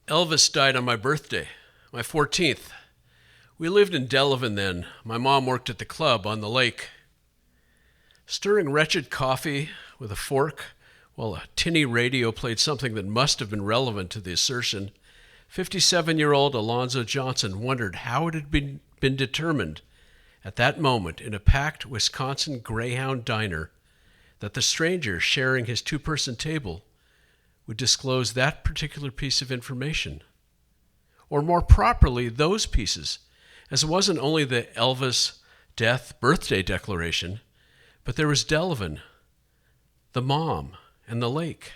Elvis died on my birthday, my 14th. We lived in Delavan then. My mom worked at the club on the lake. Stirring wretched coffee with a fork while a tinny radio played something that must have been relevant to the assertion, 57-year-old Alonzo Johnson wondered how it had been determined at that moment in a packed Wisconsin Greyhound diner that the stranger sharing his two-person table would disclose that particular piece of information. Or more properly, those pieces, as it wasn't only the Elvis death birthday declaration, but there was Delavan, the mom, and the lake.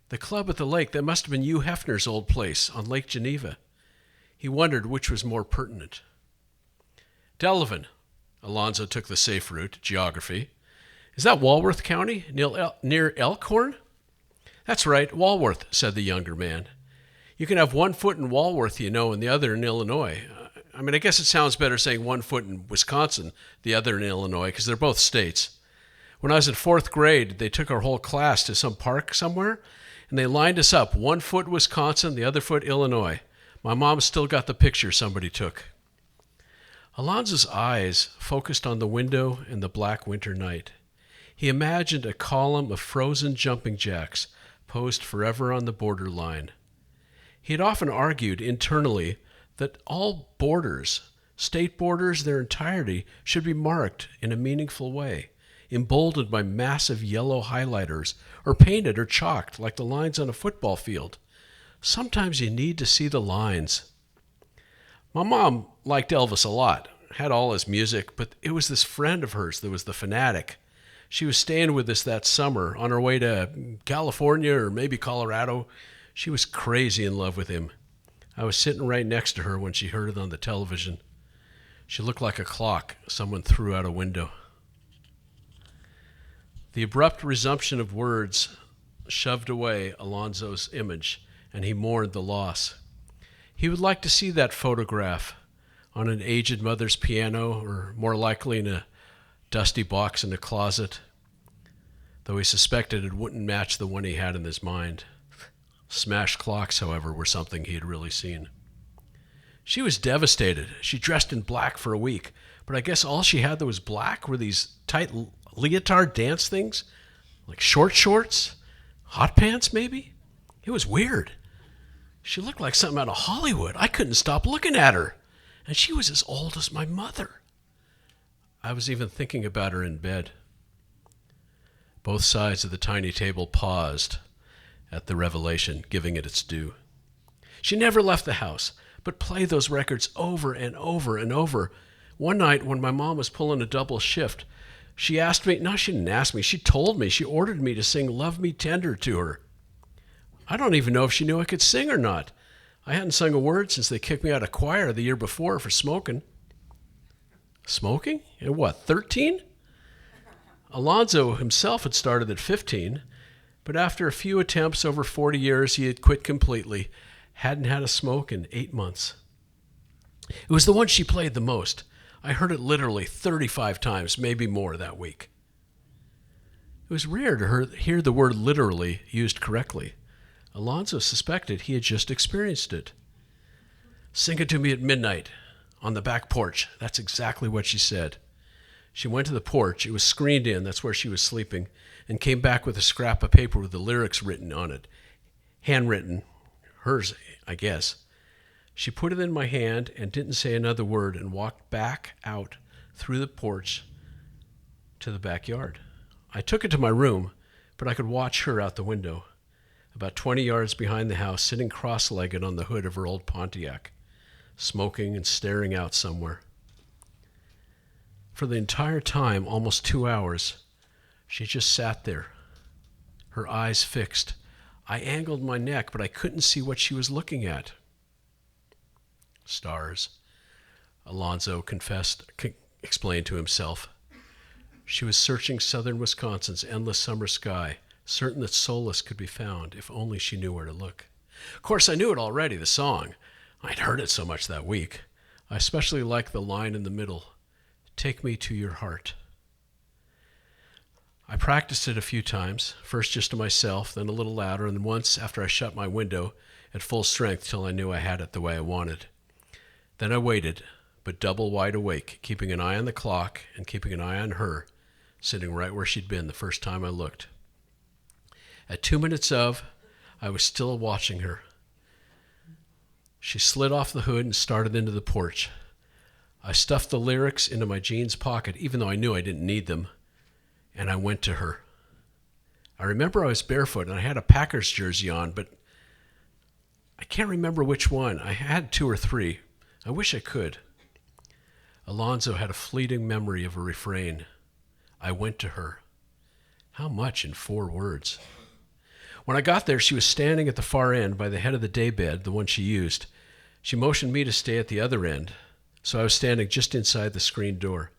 The club at the lake, that must have been Hugh Hefner's old place on Lake Geneva. He wondered which was more pertinent. Delavan, Alonzo took the safe route, geography. Is that Walworth County, near Elkhorn? That's right, Walworth, said the younger man. You can have one foot in Walworth, and the other in Illinois. I guess it sounds better saying one foot in Wisconsin, the other in Illinois, because they're both states. When I was in fourth grade, they took our whole class to some park somewhere, and they lined us up, one foot Wisconsin, the other foot Illinois. My mom still got the picture somebody took. Alonzo's eyes focused on the window in the black winter night. He imagined a column of frozen jumping jacks posed forever on the borderline. He had often argued internally that all borders, state borders, their entirety, should be marked in a meaningful way, emboldened by massive yellow highlighters, or painted or chalked like the lines on a football field. Sometimes you need to see the lines. My mom liked Elvis a lot, had all his music, but it was this friend of hers that was the fanatic. She was staying with us that summer on her way to California or maybe Colorado. She was crazy in love with him. I was sitting right next to her when she heard it on the television. She looked like a clock someone threw out a window. The abrupt resumption of words shoved away Alonzo's image, and he mourned the loss. He would like to see that photograph on an aged mother's piano, or more likely in a dusty box in a closet, though he suspected it wouldn't match the one he had in his mind. Smashed clocks, however, were something he had really seen. She was devastated. She dressed in black for a week, but I guess all she had that was black were these tight leotard dance things, like short shorts, hot pants maybe. It was weird. She looked like something out of Hollywood. I couldn't stop looking at her, and she was as old as my mother. I was even thinking about her in bed. Both sides of the tiny table paused at the revelation, giving it its due. She never left the house, but played those records over and over and over. One night when my mom was pulling a double shift, she asked me, no, she didn't ask me, she told me, she ordered me to sing Love Me Tender to her. I don't even know if she knew I could sing or not. I hadn't sung a word since they kicked me out of choir the year before for smoking. Smoking? At what, 13? Alonzo himself had started at 15, but after a few attempts over 40 years, he had quit completely. Hadn't had a smoke in 8 months. It was the one she played the most. I heard it literally 35 times, maybe more, that week. It was rare to hear the word literally used correctly. Alonzo suspected he had just experienced it. Sing it to me at midnight on the back porch. That's exactly what she said. She went to the porch. It was screened in. That's where she was sleeping, and came back with a scrap of paper with the lyrics written on it. Handwritten. Hers, I guess. She put it in my hand and didn't say another word and walked back out through the porch to the backyard. I took it to my room, but I could watch her out the window, about 20 yards behind the house, sitting cross-legged on the hood of her old Pontiac, smoking and staring out somewhere. For the entire time, almost 2 hours, she just sat there, her eyes fixed. I angled my neck, but I couldn't see what she was looking at. Stars, Alonzo explained to himself. She was searching southern Wisconsin's endless summer sky, certain that solace could be found if only she knew where to look. Of course, I knew it already, the song. I'd heard it so much that week. I especially liked the line in the middle, "Take me to your heart." I practiced it a few times, first just to myself, then a little louder, and then once after I shut my window at full strength till I knew I had it the way I wanted. Then I waited, but double wide awake, keeping an eye on the clock and keeping an eye on her, sitting right where she'd been the first time I looked. At 2 minutes of, I was still watching her. She slid off the hood and started into the porch. I stuffed the lyrics into my jeans pocket, even though I knew I didn't need them, and I went to her. I remember I was barefoot and I had a Packers jersey on, but I can't remember which one. I had 2 or 3. I wish I could. Alonzo had a fleeting memory of a refrain. I went to her. How much in 4 words? When I got there, she was standing at the far end by the head of the daybed, the one she used. She motioned me to stay at the other end, so I was standing just inside the screen door.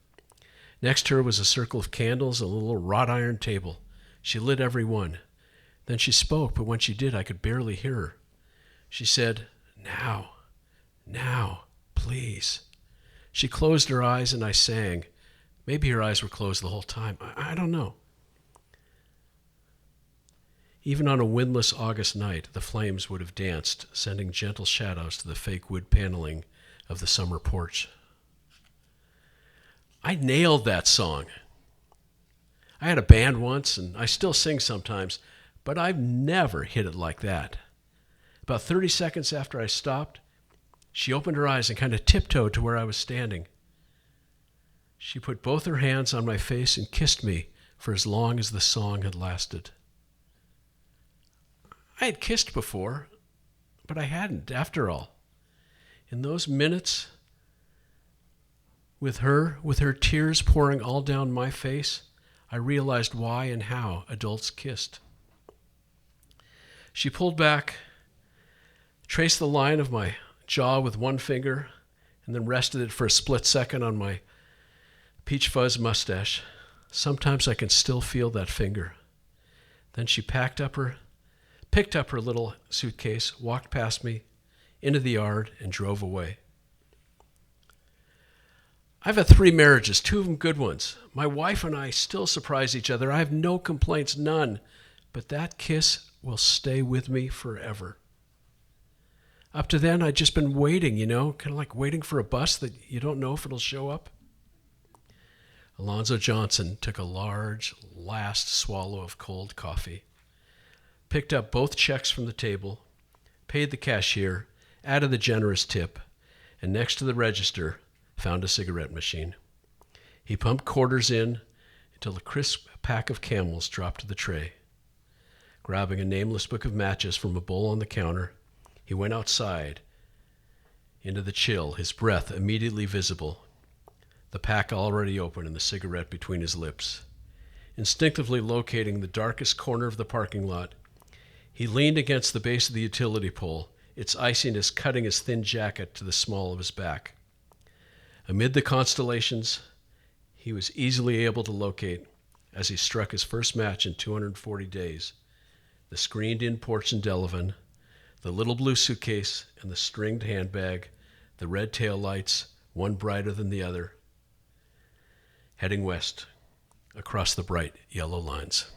Next to her was a circle of candles and a little wrought iron table. She lit every one. Then she spoke, but when she did, I could barely hear her. She said, "Now, please." She closed her eyes and I sang. Maybe her eyes were closed the whole time. I don't know. Even on a windless August night, the flames would have danced, sending gentle shadows to the fake wood paneling of the summer porch. I nailed that song. I had a band once, and I still sing sometimes, but I've never hit it like that. About 30 seconds after I stopped, she opened her eyes and kind of tiptoed to where I was standing. She put both her hands on my face and kissed me for as long as the song had lasted. I had kissed before, but I hadn't, after all. In those minutes, with her tears pouring all down my face, I realized why and how adults kissed. She pulled back, traced the line of my jaw with one finger, and then rested it for a split second on my peach fuzz mustache. Sometimes I can still feel that finger. Then she picked up her little suitcase, walked past me, into the yard, and drove away. I've had 3 marriages, 2 of them good ones. My wife and I still surprise each other. I have no complaints, none. But that kiss will stay with me forever. Up to then, I'd just been waiting, kind of like waiting for a bus that you don't know if it'll show up. Alonzo Johnson took a large, last swallow of cold coffee, picked up both checks from the table, paid the cashier, added the generous tip, and next to the register, found a cigarette machine. He pumped quarters in until a crisp pack of Camels dropped to the tray. Grabbing a nameless book of matches from a bowl on the counter, he went outside into the chill, his breath immediately visible, the pack already open and the cigarette between his lips. Instinctively locating the darkest corner of the parking lot, he leaned against the base of the utility pole, its iciness cutting his thin jacket to the small of his back. Amid the constellations, he was easily able to locate, as he struck his first match in 240 days, the screened-in porch in Delavan, the little blue suitcase and the stringed handbag, the red taillights, one brighter than the other, heading west across the bright yellow lines.